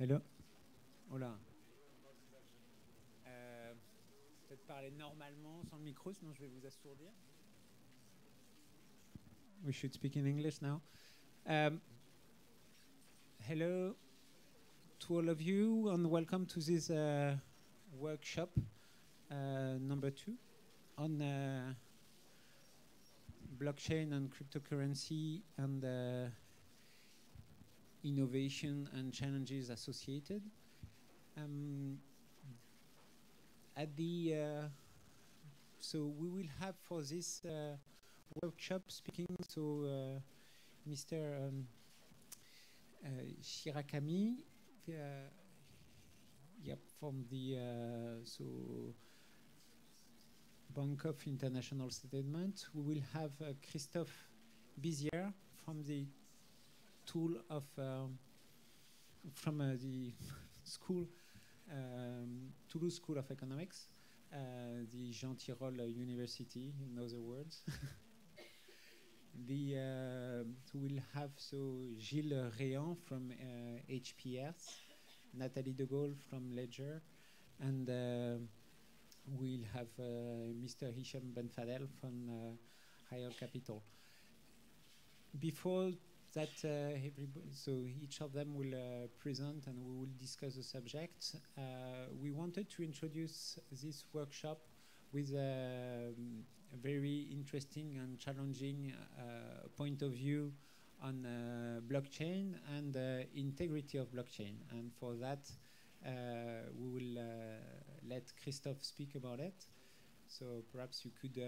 Hello. Hola. Peut-être parler normalement sans le micro, sinon je vais vous assourdir. We should speak in English now. Hello to all of you and welcome to this workshop number 2 on blockchain and cryptocurrency and innovation and challenges associated. So we will have for this workshop speaking to Mr. Shirakami from the Bank of International Settlement. We will have Christophe Bizier from the tool of from the school Toulouse School of Economics, the Jean Tirole University, in other words. We'll have Gilles Réan from HPS, Nathalie De Gaulle from Ledger, and we'll have Mr. Hisham Ben Fadel from Higher Capital. Before that, each of them will present and we will discuss the subject. We wanted to introduce this workshop with a very interesting and challenging point of view on blockchain and integrity of blockchain. And for that, we will let Christophe speak about it. So perhaps you could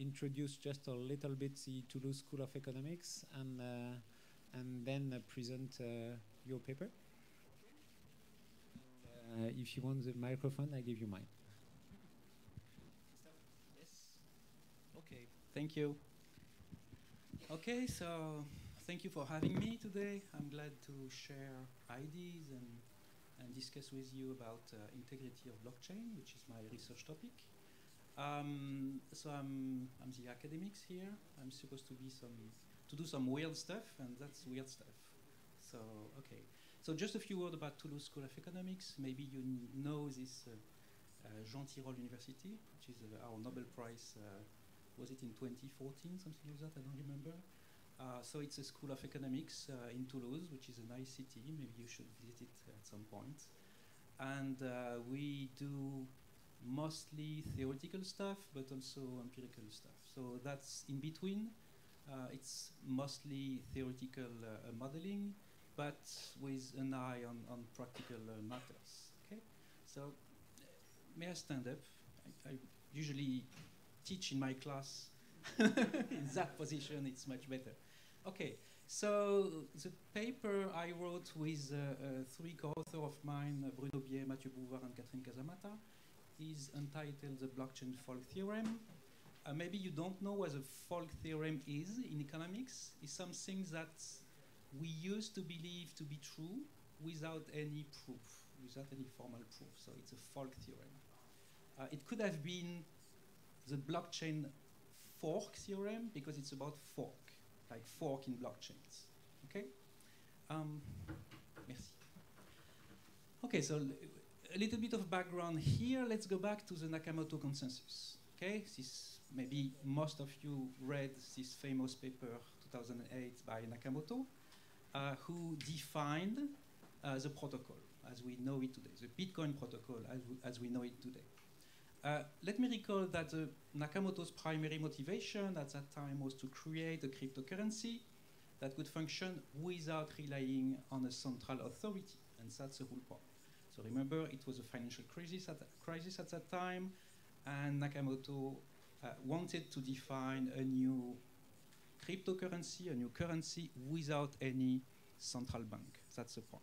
introduce just a little bit the Toulouse School of Economics and then present your paper. If you want the microphone, I give you mine. Yes. Okay. Thank you. Okay, so thank you for having me today. I'm glad to share ideas and discuss with you about integrity of blockchain, which is my research topic. So I'm the academics here. I'm supposed to do some weird stuff, and that's weird stuff. So okay. So just a few words about Toulouse School of Economics. Maybe you know this Jean Tirole University, which is our Nobel Prize. Was it in 2014, something like that? I don't remember. So it's a school of economics in Toulouse, which is a nice city. Maybe you should visit it at some point. And we do mostly theoretical stuff, but also empirical stuff. So that's in between. It's mostly theoretical modeling, but with an eye on practical matters. Okay. So may I stand up? I usually teach in my class in that position. It's much better. Okay. So the paper I wrote with three co-authors of mine, Bruno Biet, Mathieu Bouvard, and Catherine Casamata, is entitled The Blockchain Folk Theorem. Maybe you don't know what a folk theorem is in economics. It's something that we used to believe to be true without any proof, without any formal proof. So it's a folk theorem. It could have been the blockchain fork theorem because it's about fork, like fork in blockchains. Okay? Merci. Okay, so a little bit of background here. Let's go back to the Nakamoto consensus. Okay, maybe most of you read this famous paper 2008 by Nakamoto, who defined the protocol as we know it today, the Bitcoin protocol as we know it today. Let me recall that Nakamoto's primary motivation at that time was to create a cryptocurrency that could function without relying on a central authority, and that's the whole point. So remember, it was a financial crisis at that time, and Nakamoto wanted to define a new cryptocurrency, a new currency without any central bank. That's the point.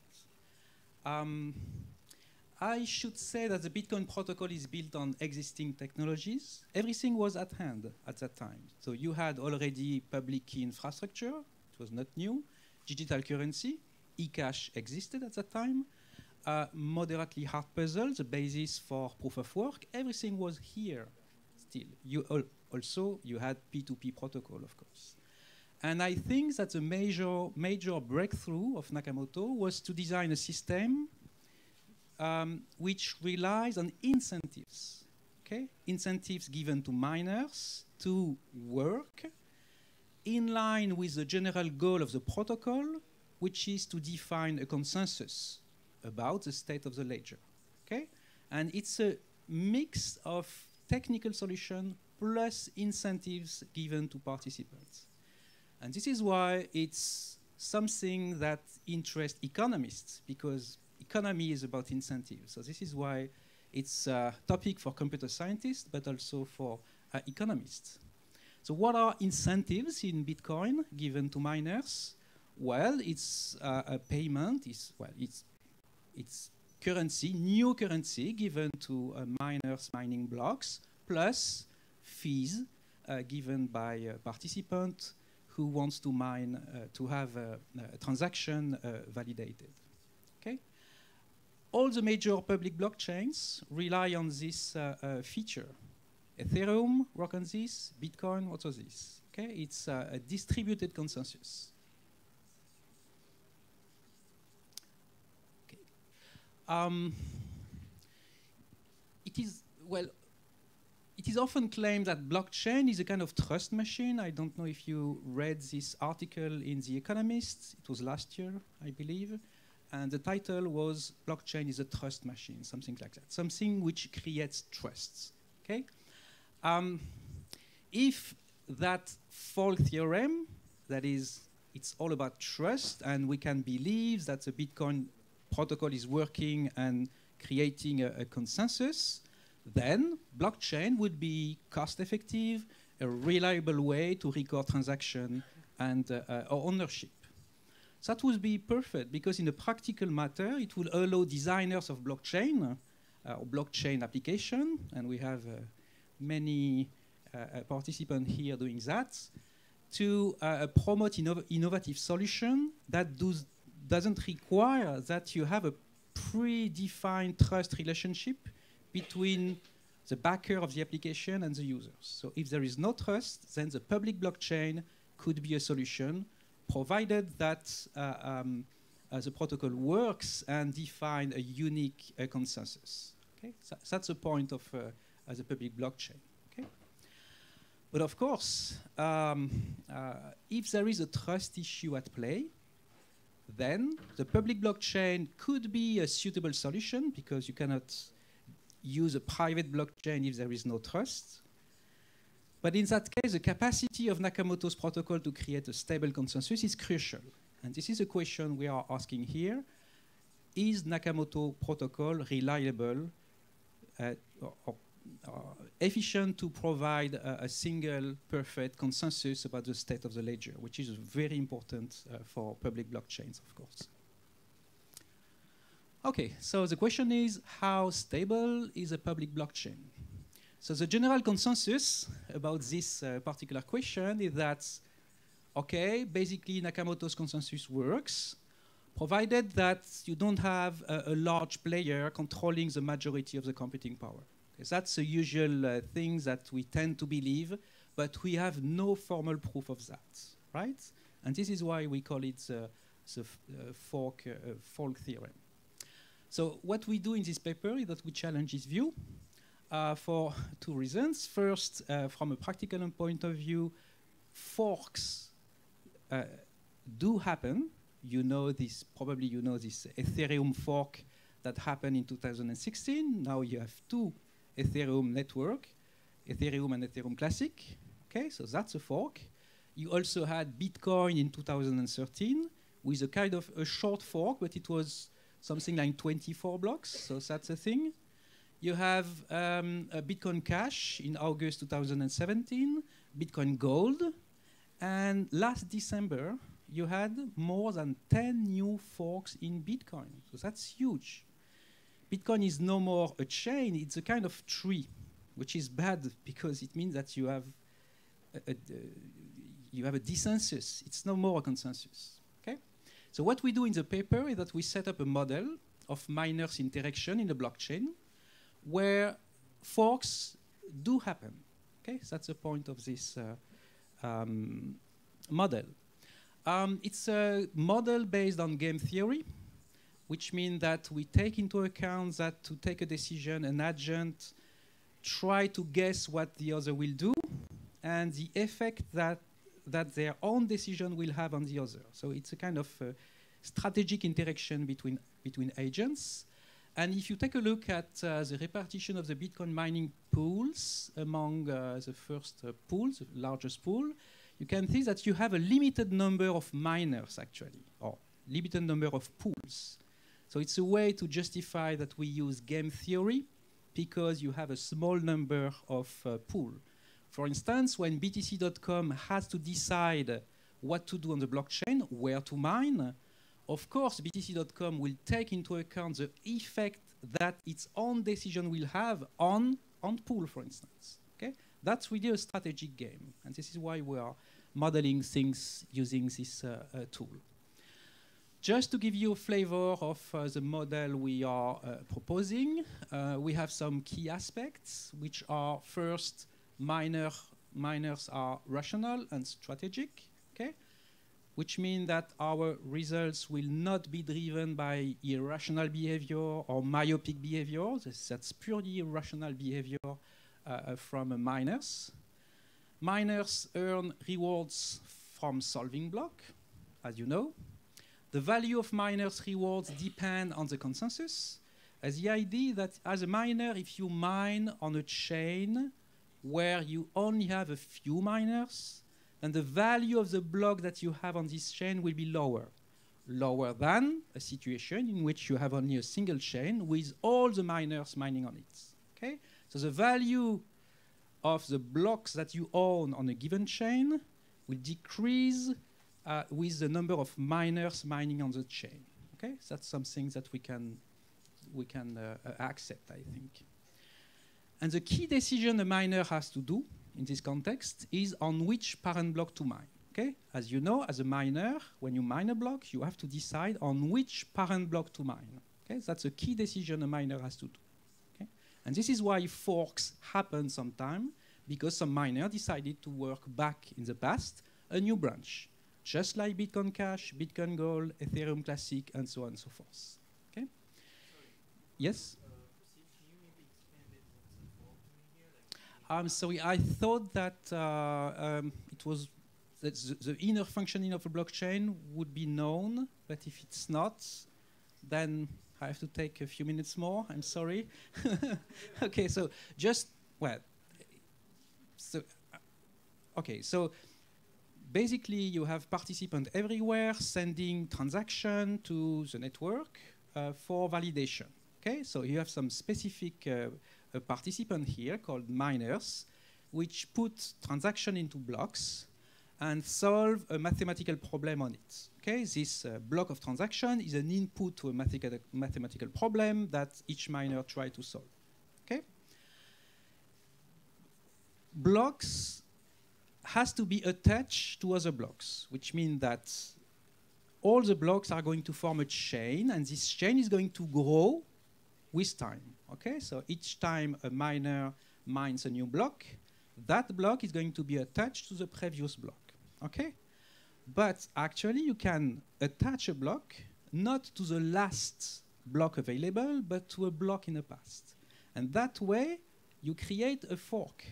I should say that the Bitcoin protocol is built on existing technologies. Everything was at hand at that time. So you had already public key infrastructure. It was not new. Digital currency, eCash existed at that time. Moderately hard puzzle, the basis for proof of work. Everything was here still. You had P2P protocol, of course. And I think that the major breakthrough of Nakamoto was to design a system which relies on incentives. Okay? Incentives given to miners to work in line with the general goal of the protocol, which is to define a consensus about the state of the ledger. Okay? And it's a mix of technical solution plus incentives given to participants. And this is why it's something that interests economists, because economy is about incentives. So this is why it's a topic for computer scientists, but also for economists. So what are incentives in Bitcoin given to miners? Well, it's a payment. It's currency, new currency given to miners mining blocks, plus fees given by a participant who wants to mine, to have a transaction validated. Okay? All the major public blockchains rely on this feature. Ethereum work on this, Bitcoin works on this. Okay? It's a distributed consensus. Okay. It is often claimed that blockchain is a kind of trust machine. I don't know if you read this article in The Economist. It was last year, I believe. And the title was Blockchain is a Trust Machine, something like that. Something which creates trusts. Okay? If that Folk theorem, that is, it's all about trust, and we can believe that the Bitcoin protocol is working and creating a consensus, then blockchain would be cost-effective, a reliable way to record transaction and ownership. So that would be perfect, because in a practical matter, it will allow designers of blockchain or blockchain application, and we have many participants here doing that, to promote innovative solution that doesn't require that you have a predefined trust relationship between the backer of the application and the users. So if there is no trust, then the public blockchain could be a solution, provided that the protocol works and define a unique consensus. Okay? So that's the point of the public blockchain. Okay? But of course, if there is a trust issue at play, then the public blockchain could be a suitable solution, because you cannot use a private blockchain if there is no trust. But in that case, the capacity of Nakamoto's protocol to create a stable consensus is crucial. And this is a question we are asking here. Is Nakamoto protocol reliable or efficient to provide a single perfect consensus about the state of the ledger, which is very important for public blockchains, of course. Okay, so the question is, how stable is a public blockchain? So the general consensus about this particular question is that, okay, basically Nakamoto's consensus works, provided that you don't have a large player controlling the majority of the computing power. Okay, that's the usual thing that we tend to believe, but we have no formal proof of that, right? And this is why we call it the Folk theorem. So what we do in this paper is that we challenge this view for two reasons. First, from a practical point of view, forks do happen. You know this, probably you know this Ethereum fork that happened in 2016. Now you have two Ethereum network, Ethereum and Ethereum Classic. Okay, so that's a fork. You also had Bitcoin in 2013 with a kind of a short fork, but it was something like 24 blocks, so that's a thing. You have a Bitcoin Cash in August 2017, Bitcoin Gold, and last December, you had more than 10 new forks in Bitcoin. So that's huge. Bitcoin is no more a chain, it's a kind of tree, which is bad because it means that you have a dissensus. It's no more a consensus. Okay? So what we do in the paper is that we set up a model of miners' interaction in the blockchain where forks do happen. Okay? So that's the point of this model. It's a model based on game theory, which means that we take into account that to take a decision, an agent try to guess what the other will do and the effect that their own decision will have on the other. So it's a kind of strategic interaction between agents. And if you take a look at the repartition of the Bitcoin mining pools among the first pool, the largest pool, you can see that you have a limited number of miners, actually, or limited number of pools. So it's a way to justify that we use game theory because you have a small number of pools. For instance, when BTC.com has to decide what to do on the blockchain, where to mine, of course, BTC.com will take into account the effect that its own decision will have on pool, for instance. Okay? That's really a strategic game, and this is why we are modeling things using this tool. Just to give you a flavor of the model we are proposing, we have some key aspects, which are first, miners are rational and strategic, okay? Which means that our results will not be driven by irrational behavior or myopic behavior. That's purely irrational behavior from miners. Miners earn rewards from solving block, as you know. The value of miners' rewards depend on the consensus. As the idea that as a miner, if you mine on a chain where you only have a few miners, then the value of the block that you have on this chain will be lower than a situation in which you have only a single chain with all the miners mining on it. Okay? So the value of the blocks that you own on a given chain will decrease with the number of miners mining on the chain. Okay? So that's something that we can accept, I think. And the key decision a miner has to do in this context is on which parent block to mine. Okay? As you know, as a miner, when you mine a block, you have to decide on which parent block to mine. Okay? That's a key decision a miner has to do. Okay? And this is why forks happen sometimes, because some miner decided to work back in the past a new branch, just like Bitcoin Cash, Bitcoin Gold, Ethereum Classic, and so on and so forth. Okay? Yes? I'm sorry, I thought that it was that the inner functioning of a blockchain would be known, but if it's not, then I have to take a few minutes more. I'm sorry. Okay, so just, well, so, okay, so basically you have participants everywhere sending transaction to the network for validation. Okay, so you have some specific a participant here called miners, which put transaction into blocks and solve a mathematical problem on it. Okay, this block of transaction is an input to a mathematical problem that each miner tries to solve. Okay, blocks has to be attached to other blocks, which means that all the blocks are going to form a chain, and this chain is going to grow with time. Okay, so each time a miner mines a new block, that block is going to be attached to the previous block. Okay, but actually you can attach a block not to the last block available, but to a block in the past, and that way you create a fork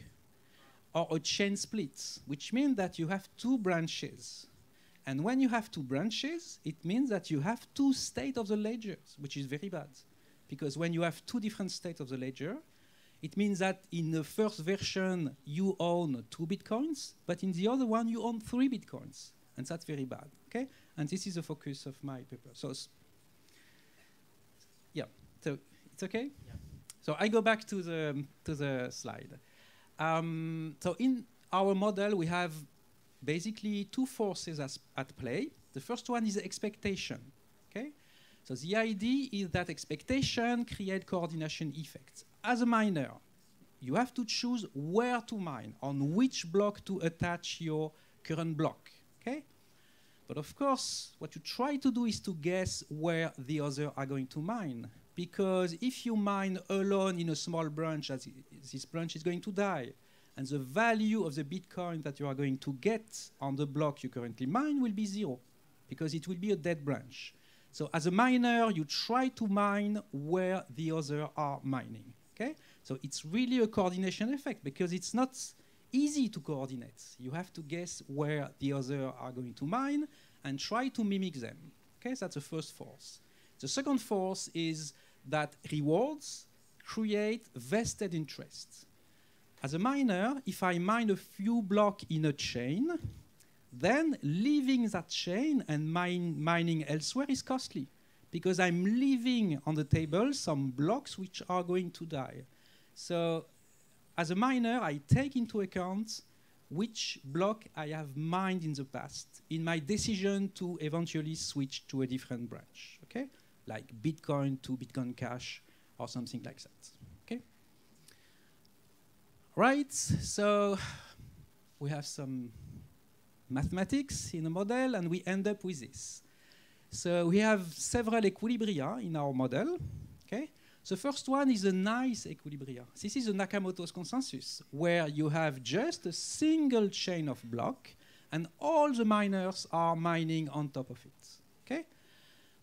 or a chain split, which means that you have two branches. And when you have two branches, it means that you have two states of the ledgers, which is very bad. Because when you have two different states of the ledger, it means that in the first version, you own 2 Bitcoins, but in the other one, you own 3 Bitcoins. And that's very bad, okay? And this is the focus of my paper. So, yeah, so it's okay? Yeah. So I go back to the slide. So in our model, we have basically two forces at play. The first one is expectation, okay? So the idea is that expectation creates coordination effects. As a miner, you have to choose where to mine, on which block to attach your current block, okay? But of course, what you try to do is to guess where the others are going to mine. Because if you mine alone in a small branch, this branch is going to die. And the value of the Bitcoin that you are going to get on the block you currently mine will be 0, because it will be a dead branch. So as a miner, you try to mine where the others are mining. Okay? So it's really a coordination effect because it's not easy to coordinate. You have to guess where the others are going to mine and try to mimic them. Okay? So that's the first force. The second force is that rewards create vested interests. As a miner, if I mine a few blocks in a chain, then leaving that chain and mining elsewhere is costly because I'm leaving on the table some blocks which are going to die. So as a miner, I take into account which block I have mined in the past in my decision to eventually switch to a different branch, okay? Like Bitcoin to Bitcoin Cash or something like that, okay? Right, so we have some mathematics in a model and we end up with this. So we have several equilibria in our model, okay? The first one is a nice equilibria. This is a Nakamoto's consensus, where you have just a single chain of block and all the miners are mining on top of it, okay?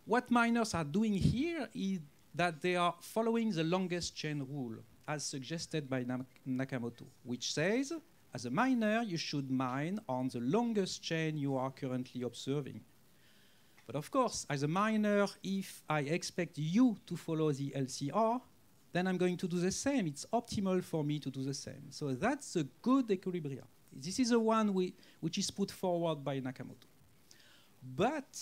What miners are doing here is that they are following the longest chain rule, as suggested by Nakamoto, which says, as a miner, you should mine on the longest chain you are currently observing. But of course, as a miner, if I expect you to follow the LCR, then I'm going to do the same. It's optimal for me to do the same. So that's a good equilibria. This is the one which is put forward by Nakamoto. But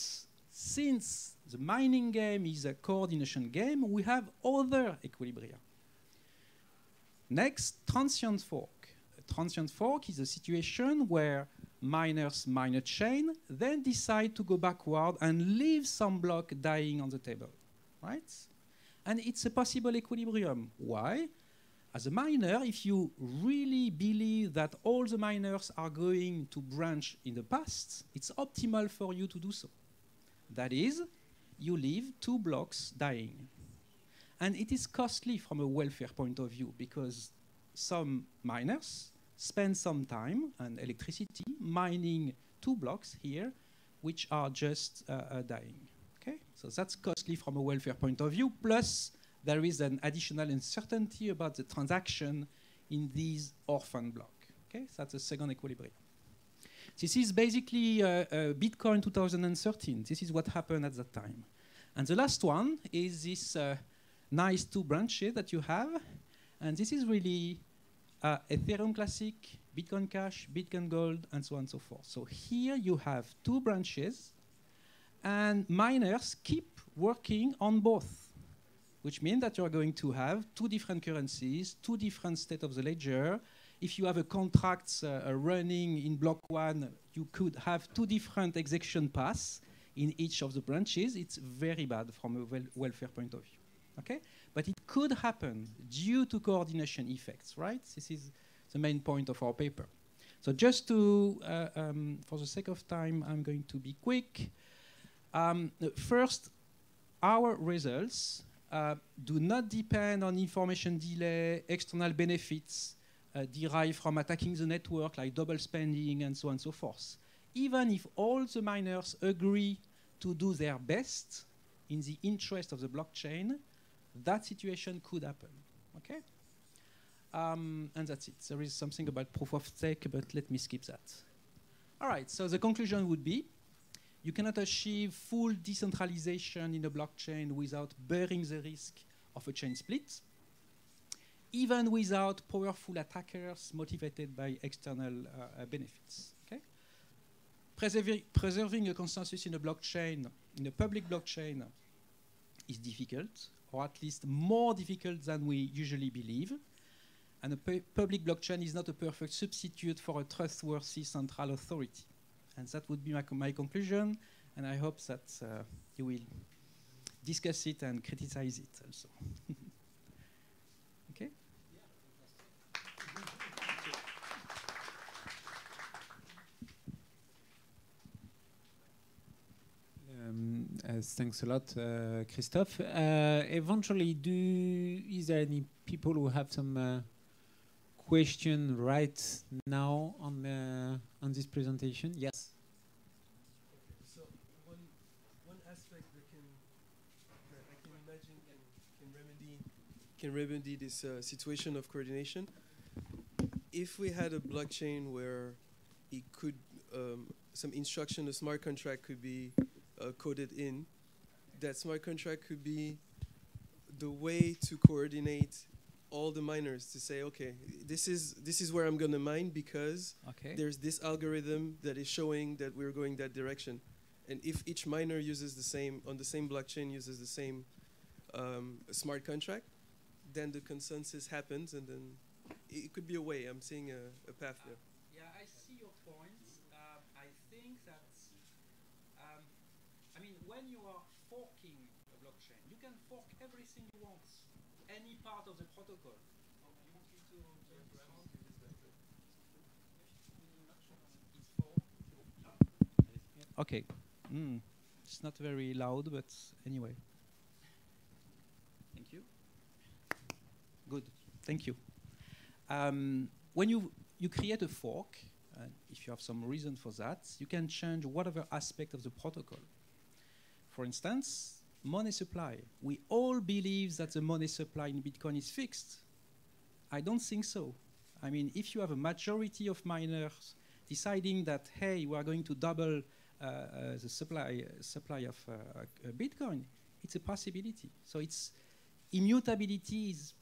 since the mining game is a coordination game, we have other equilibria. Next, transient fork. A transient fork is a situation where miners mine a chain, then decide to go backward and leave some block dying on the table, right? And it's a possible equilibrium. Why? As a miner, if you really believe that all the miners are going to branch in the past, it's optimal for you to do so. That is, you leave 2 blocks dying. And it is costly from a welfare point of view because some miners spend some time and electricity mining 2 blocks here, which are just dying. Okay, so that's costly from a welfare point of view. Plus, there is an additional uncertainty about the transaction in these orphan blocks. Okay, so that's a second equilibrium. This is basically Bitcoin 2013. This is what happened at that time. And the last one is this nice 2 branches that you have, and this is really Ethereum Classic, Bitcoin Cash, Bitcoin Gold, and so on and so forth. So here you have 2 branches, and miners keep working on both, which means that you're going to have 2 different currencies, 2 different states of the ledger. If you have a contract running in block 1, you could have 2 different execution paths in each of the branches. It's very bad from a welfare point of view. Okay? But it could happen due to coordination effects, right? This is the main point of our paper. So just to, for the sake of time, I'm going to be quick. First, our results do not depend on information delay, external benefits derived from attacking the network, like double spending and so on and so forth. Even if all the miners agree to do their best in the interest of the blockchain, that situation could happen, okay? And that's it. There is something about proof of stake, but let me skip that. All right, so the conclusion would be, you cannot achieve full decentralization in a blockchain without bearing the risk of a chain split, even without powerful attackers motivated by external benefits, okay? Preserving a consensus in a blockchain, in a public blockchain, is difficult, or at least more difficult than we usually believe. And a public blockchain is not a perfect substitute for a trustworthy central authority. And that would be my conclusion, and I hope that you will discuss it and criticize it also. Okay? Thanks a lot, Christophe. Eventually, is there any people who have some question right now on this presentation? Yes. So one aspect that I can imagine can remedy this situation of coordination. If we had a blockchain where it could some instruction, a smart contract could be coded in, that smart contract could be the way to coordinate all the miners to say, okay, this is where I'm gonna mine because there's this algorithm that is showing that we're going that direction. And if each miner uses the same, on the same blockchain, uses the same smart contract, then the consensus happens, and then it could be a way. I'm seeing a path there. Yeah, I see your point. I think that, I mean, when you are forking a blockchain, you can fork everything you want, any part of the protocol. You want me to Okay. It's not very loud, but anyway. Thank you. Good. Thank you. When you create a fork, if you have some reason for that, you can change whatever aspect of the protocol. For instance, money supply. We all believe that the money supply in Bitcoin is fixed. I don't think so. I mean, if you have a majority of miners deciding that, hey, we are going to double the supply of Bitcoin, it's a possibility. So it's immutability is,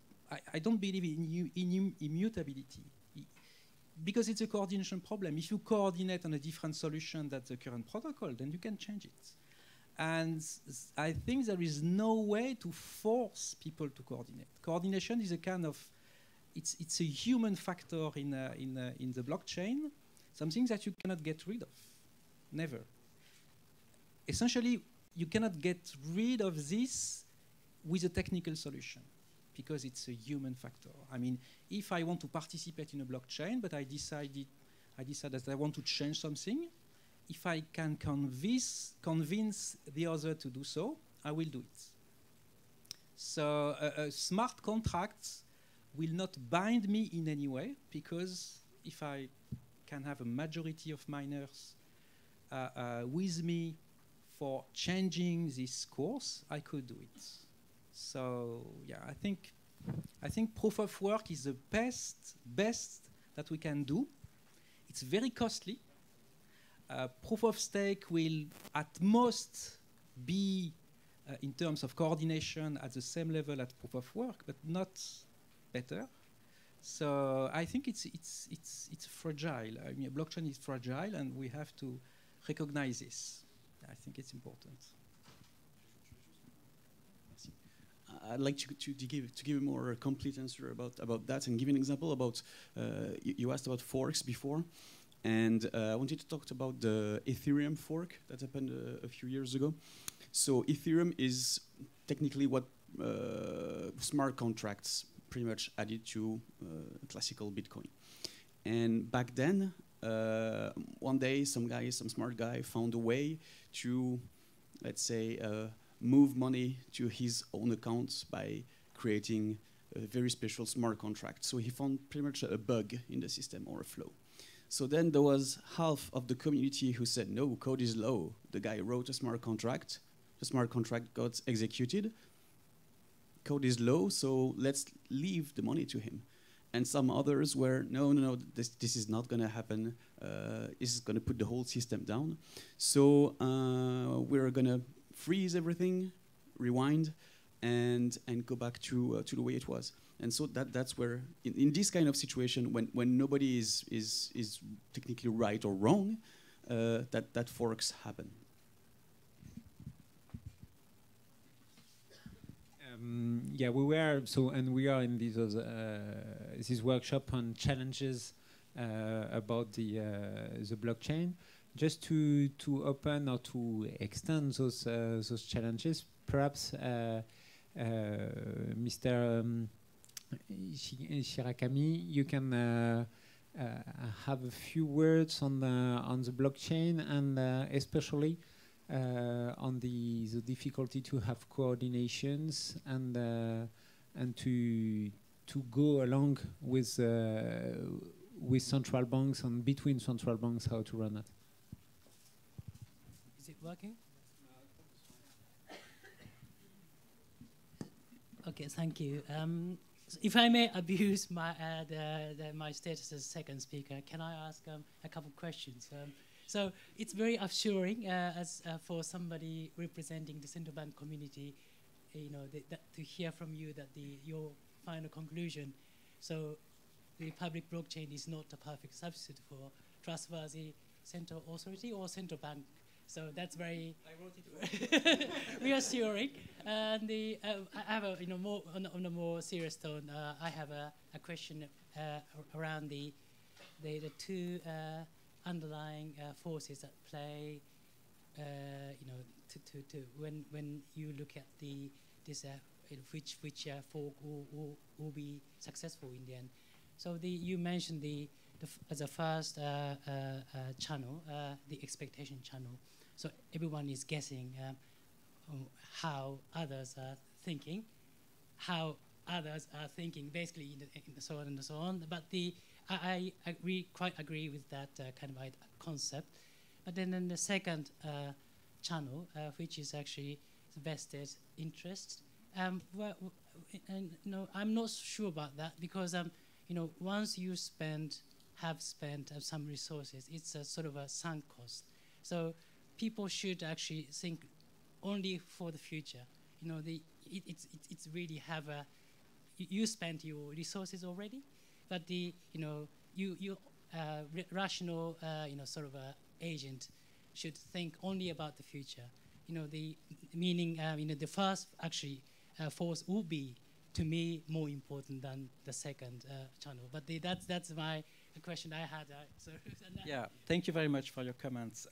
I don't believe in immutability because it's a coordination problem. If you coordinate on a different solution than the current protocol, then you can change it. And I think there is no way to force people to coordinate. Coordination is a kind of, it's a human factor in the blockchain, something that you cannot get rid of, never. Essentially, you cannot get rid of this with a technical solution because it's a human factor. I mean, if I want to participate in a blockchain, but I decide that I want to change something, if I can convince the other to do so, I will do it. So a smart contract will not bind me in any way because if I can have a majority of miners with me for changing this course, I could do it. So yeah, I think proof of work is the best that we can do. It's very costly. Proof of stake will at most be, in terms of coordination, at the same level as proof of work, but not better. So I think it's fragile. I mean, blockchain is fragile, and we have to recognize this. I think it's important. I'd like to give a more complete answer about that and give an example about, you asked about forks before, and I wanted to talk about the Ethereum fork that happened a few years ago. So Ethereum is technically what smart contracts pretty much added to classical Bitcoin. And back then, one day some smart guy found a way to, let's say, move money to his own accounts by creating a very special smart contract. So he found pretty much a bug in the system or a flow. So then there was half of the community who said, no, code is low. The guy wrote a smart contract. The smart contract got executed. Code is low, so let's leave the money to him. And some others were, no, this is not going to happen. This is going to put the whole system down. So we're going to freeze everything, rewind, and go back to the way it was. And so that's where, in this kind of situation, when nobody is technically right or wrong, that forks happen. Yeah, we are in this workshop on challenges about the blockchain. Just to open or to extend those challenges, perhaps Mr. Shirakami, you can have a few words on the blockchain and especially on the difficulty to have coordinations and to go along with central banks and between central banks how to run it. Is it working? Okay, thank you. If I may abuse my my status as second speaker, can I ask a couple of questions? So it's very assuring as for somebody representing the central bank community, you know, to hear from you that your final conclusion. So the public blockchain is not a perfect substitute for trustworthy central authority or central bank. So that's very reassuring. And I have a more on a more serious tone. I have a question around the two underlying forces at play. To when you look at this which fork will be successful in the end. So you mentioned as a first channel, the expectation channel. So everyone is guessing how others are thinking, basically, in so on and so on. But I quite agree with that kind of concept. But then the second channel, which is actually vested interest, I'm not sure about that because once you have spent some resources, it's a sort of a sunk cost. So people should actually think only for the future. It's really have you spent your resources already, but rational sort of a agent should think only about the future. Meaning the first actually force will be to me more important than the second channel. But that's my question I had. Yeah, thank you very much for your comments.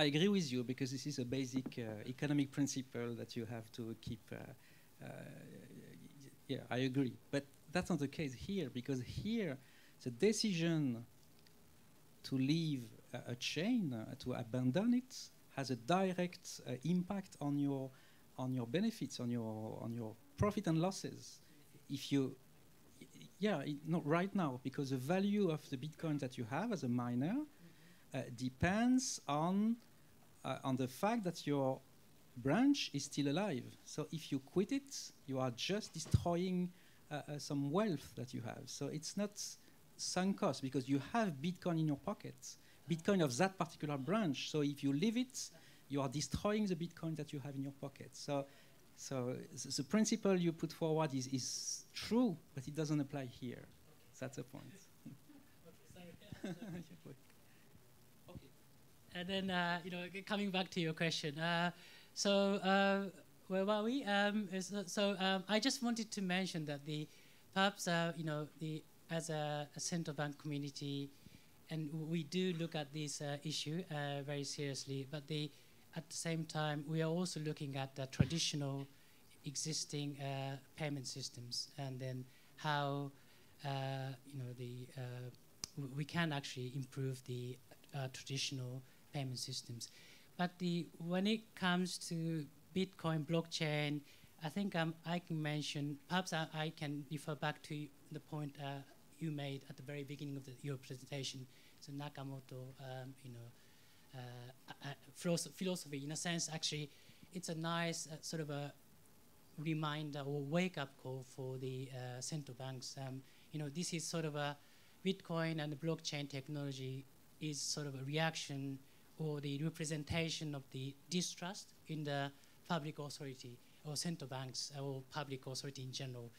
I agree with you because this is a basic economic principle that you have to keep. Yeah, I agree. But that's not the case here because here the decision to leave a chain, to abandon it, has a direct impact on your benefits, on your profit and losses. If you, not right now, because the value of the Bitcoin that you have as a miner depends on the fact that your branch is still alive. So if you quit it, you are just destroying some wealth that you have. So it's not sunk cost because you have Bitcoin in your pockets, Bitcoin of that particular branch. So if you leave it, you are destroying the Bitcoin that you have in your pocket. So the principle you put forward is true, but it doesn't apply here. That's the point. Okay, and then coming back to your question. Where were we? I just wanted to mention that perhaps as a central bank community, and we do look at this issue very seriously, but at the same time, we are also looking at the traditional existing payment systems, and then how we can actually improve the traditional payment systems. But when it comes to Bitcoin blockchain, I think I can mention, perhaps I can refer back to the point you made at the very beginning of your presentation. So Nakamoto, philosophy, in a sense, actually, it's a nice sort of a reminder or wake-up call for the central banks. This is sort of a Bitcoin and the blockchain technology is sort of a reaction or the representation of the distrust in the public authority or central banks or public authority in general.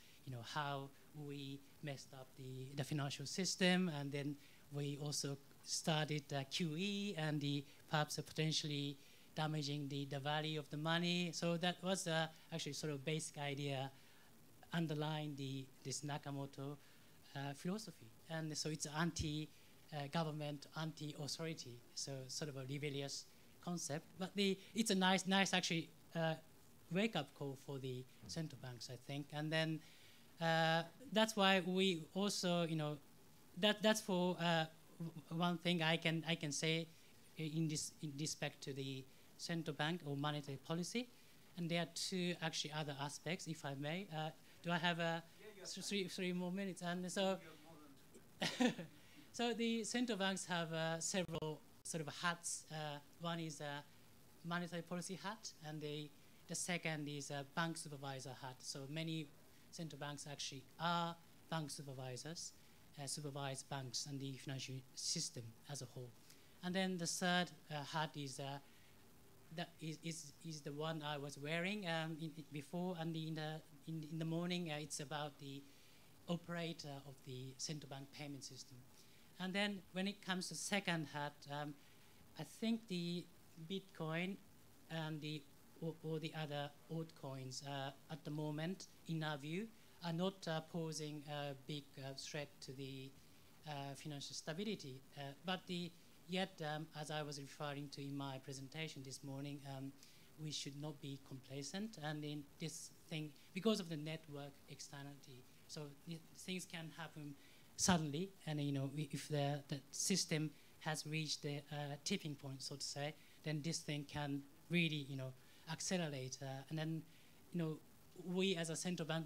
How we messed up the financial system, and then we also started QE and perhaps potentially damaging the value of the money. So that was actually sort of basic idea underlying this Nakamoto philosophy. And so it's anti-government, anti-authority, so sort of a rebellious concept. But it's a nice actually wake-up call for the central banks, I think. And then that's why we also, that's for one thing I can say in respect to the central bank or monetary policy. And there are two actually other aspects, if I may. Do I have three more minutes? And so, so the central banks have several sort of hats. One is a monetary policy hat, and the second is a bank supervisor hat. So many central banks actually are bank supervisors, supervise banks and the financial system as a whole. And then the third hat is the one I was wearing before, and in the morning it's about the operator of the central bank payment system. And then when it comes to second hat, I think the Bitcoin and all the other altcoins at the moment, in our view, are not posing a big threat to the financial stability. Yet, as I was referring to in my presentation this morning, we should not be complacent. And in this thing, because of the network externality, so things can happen suddenly. And if the system has reached the tipping point, so to say, then this thing can really, accelerate. And then, we as a central bank,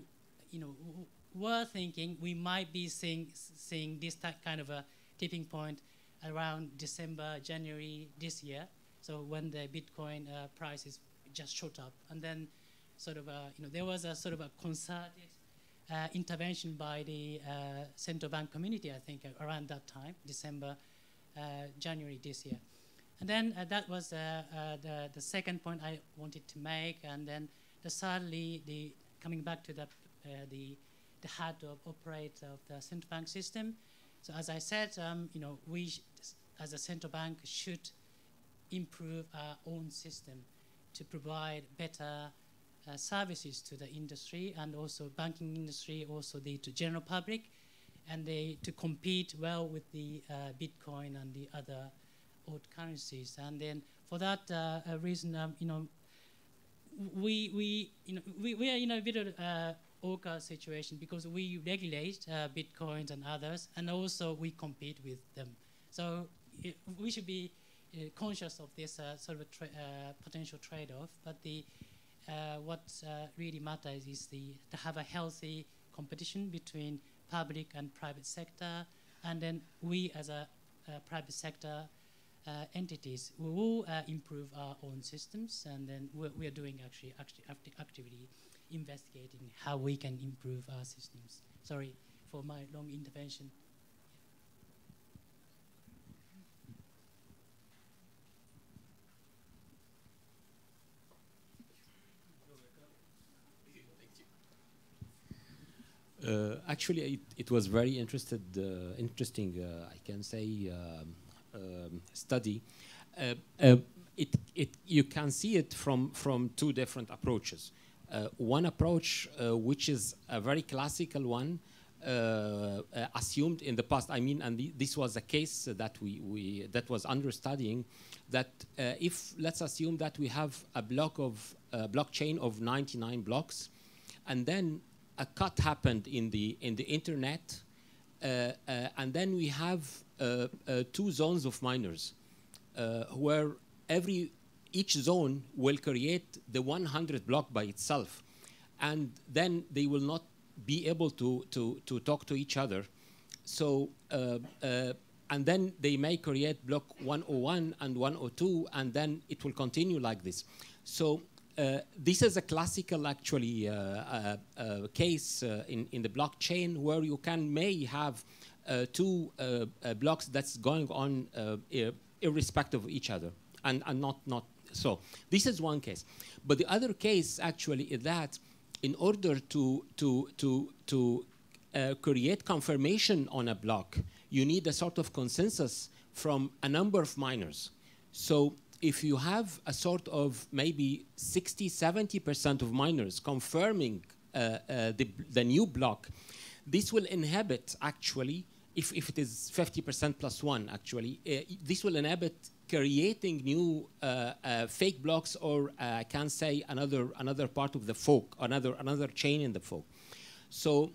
were thinking we might be seeing this kind of a tipping point around December, January this year. So when the Bitcoin prices just shot up, and then sort of there was a sort of a concerted intervention by the central bank community, I think, around that time, December, January this year. And then that was the second point I wanted to make. And then thirdly, coming back to the head of operator of the central bank system. So as I said, we as a central bank should improve our own system to provide better services to the industry and also banking industry, also the to general public, and to compete well with the Bitcoin and the other old currencies. And then for that reason, we are in a bit of awkward situation because we regulate Bitcoins and others, and also we compete with them. So we should be conscious of this sort of potential trade-off. But what really matters is to have a healthy competition between public and private sector, and then we as a private sector entities, we will improve our own systems, and then we are doing actually actively investigating how we can improve our systems. Sorry for my long intervention. Actually, it was very interesting, I can say, study. You can see it from two different approaches. One approach, which is a very classical one, assumed in the past. I mean, and this was a case that that was under studying. That if let's assume that we have a blockchain of 99 blocks, and then a cut happened in the internet, and then we have two zones of miners, where each zone will create the 100 block by itself, and then they will not be able to talk to each other. So and then they may create block 101 and 102, and then it will continue like this. So this is a classical, actually, case in the blockchain where you may have two blocks that's going on irrespective of each other, and not so. This is one case. But the other case actually is that in order to create confirmation on a block, you need a sort of consensus from a number of miners. So if you have a sort of maybe 60–70% of miners confirming the new block, this will inhibit, actually, if it is 50% plus one, actually, this will inhibit creating new fake blocks, or I can say another part of the fork, another chain in the fork. So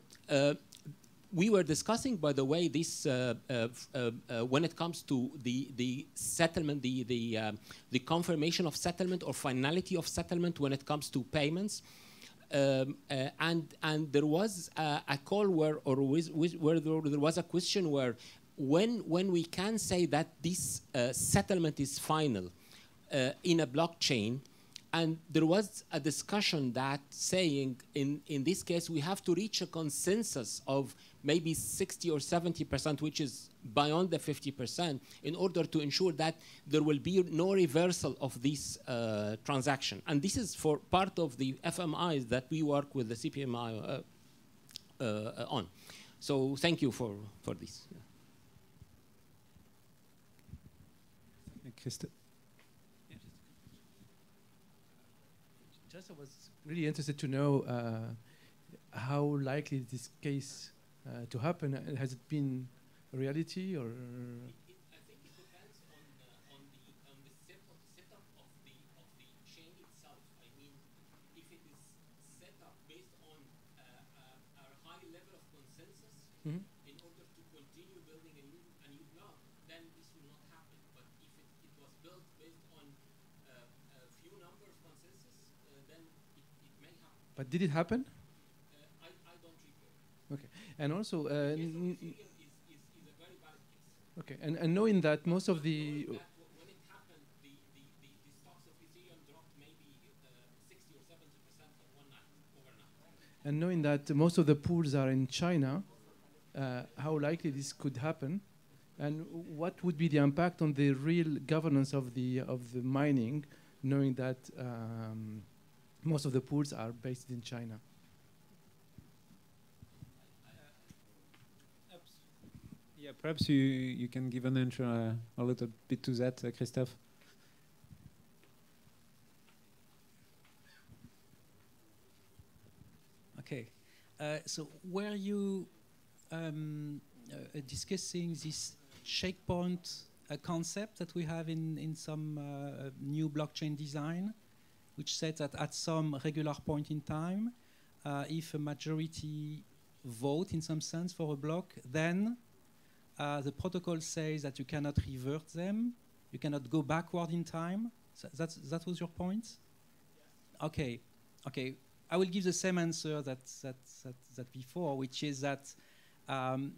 we were discussing, by the way, this when it comes to the settlement, the confirmation of settlement or finality of settlement when it comes to payments. And there was a call where there was a question where when we can say that this settlement is final in a blockchain, And there was a discussion that saying, in this case, we have to reach a consensus of maybe 60 or 70%, which is beyond the 50%, in order to ensure that there will be no reversal of this transaction. And this is for part of the FMIs that we work with the CPMI on. So thank you for this. Christophe. Just I was really interested to know how likely this case to happen. Has it been a reality, or? I think it depends on the setup of the chain itself. I mean, if it is set up based on a high level of consensus, Mm-hmm. in order to continue building a new block, then this will not happen. But if it was built based on a few number of consensus, then it may happen. But did it happen? I don't recall. Okay. And also, The case of Ethereum is a very valid case. okay. And knowing that most of the Knowing that when it happened, the stocks of Ethereum dropped maybe 60 or 70% in one night, overnight. and knowing that most of the pools are in China, how likely this could happen, and what would be the impact on the real governance of the mining, knowing that most of the pools are based in China? Yeah, perhaps you can give an answer a little bit to that, Christophe. Okay. So were you discussing this checkpoint concept that we have in some new blockchain design, which says that at some regular point in time, if a majority vote in some sense for a block, then the protocol says that you cannot revert them, you cannot go backward in time. So that was your point? Yeah. Okay. Okay. I will give the same answer that before, which is that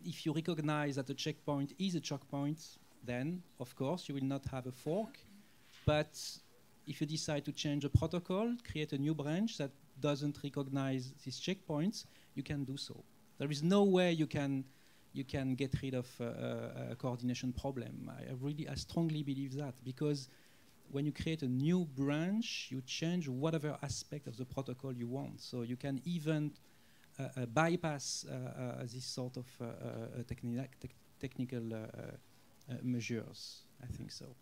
if you recognize that a checkpoint is a checkpoint, then, of course, you will not have a fork. But if you decide to change the protocol, create a new branch that doesn't recognize these checkpoints, you can do so. There is no way you can get rid of a coordination problem. I strongly believe that, because when you create a new branch, you change whatever aspect of the protocol you want. So you can even bypass this sort of technical measures. I think so.